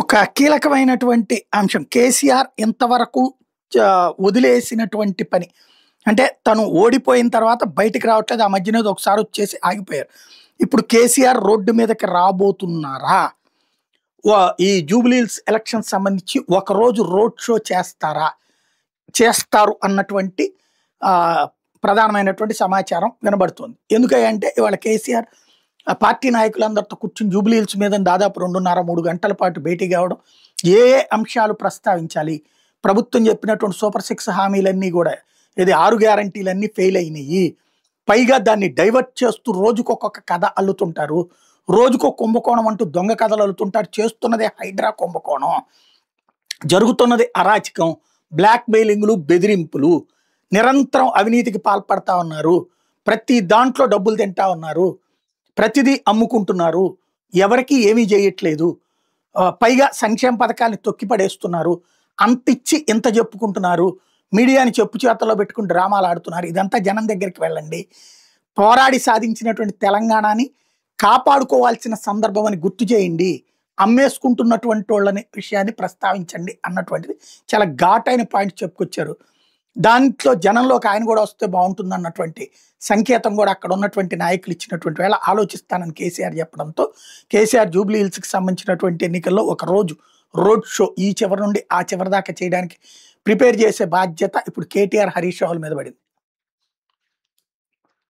ఒక కీలకమైనటువంటి అంశం. కేసీఆర్ ఇంతవరకు వదిలేసినటువంటి పని. అంటే తను ఓడిపోయిన తర్వాత బయటికి రావట్లేదు. ఆ మధ్యన ఏదో ఒకసారి వచ్చేసి ఆగిపోయారు. ఇప్పుడు కేసీఆర్ రోడ్డు మీదకి రాబోతున్నారా? ఈ జూబ్లీ హిల్స్ ఎలక్షన్స్ సంబంధించి ఒకరోజు రోడ్ షో చేస్తారా? చేస్తారు అన్నటువంటి ప్రధానమైనటువంటి సమాచారం వినబడుతుంది. ఎందుకంటే ఇవాళ కేసీఆర్ పార్టీ నాయకులందరితో కూర్చుని జూబ్లీ హిల్స్ మీద దాదాపు 2:30-3 గంటల పాటు భేటీ కావడం, ఏ ఏ అంశాలు ప్రస్తావించాలి, ప్రభుత్వం చెప్పినటువంటి సూపర్ 6 హామీలన్నీ కూడా ఇది 6 గ్యారంటీలన్నీ ఫెయిల్ అయినాయి, పైగా దాన్ని డైవర్ట్ చేస్తూ రోజుకొక కథ అల్లుతుంటారు, రోజుకో కుంభకోణం అంటూ దొంగ కథలు అల్లుతుంటారు, చేస్తున్నదే హైడ్రా కుంభకోణం, జరుగుతున్నది అరాచకం, బ్లాక్ మెయిలింగ్లు, బెదిరింపులు, నిరంతరం అవినీతికి పాల్పడతా ఉన్నారు, ప్రతి దాంట్లో డబ్బులు తింటా ఉన్నారు, ప్రతిదీ అమ్ముకుంటున్నారు, ఎవరికి ఏమీ చేయట్లేదు, పైగా సంక్షేమ పథకాన్ని తొక్కిపడేస్తున్నారు, అంతిచ్చి ఇంత చెప్పుకుంటున్నారు, మీడియాని చెప్పు చేతల్లో పెట్టుకుని డ్రామాలు ఆడుతున్నారు. ఇదంతా జనం దగ్గరికి వెళ్ళండి, పోరాడి సాధించినటువంటి తెలంగాణని కాపాడుకోవాల్సిన సందర్భం అని గుర్తు చేయండి, అమ్మేసుకుంటున్నటువంటి వాళ్ళని విషయాన్ని ప్రస్తావించండి అన్నటువంటిది చాలా ఘాటైన పాయింట్ చెప్పుకొచ్చారు. దాంట్లో జనంలోకి ఆయన కూడా వస్తే బాగుంటుంది అన్నటువంటి సంకేతం కూడా అక్కడ ఉన్నటువంటి నాయకులు ఇచ్చినటువంటి వేళ ఆలోచిస్తానని కేసీఆర్ చెప్పడంతో కేసీఆర్ జూబ్లీ హిల్స్కి సంబంధించినటువంటి ఎన్నికల్లో ఒక రోజు రోడ్ షో ఈ చివరి నుండి ఆ చివరి దాకా చేయడానికి ప్రిపేర్ చేసే బాధ్యత ఇప్పుడు కేటీఆర్, హరీష్ రావుల మీద పడింది.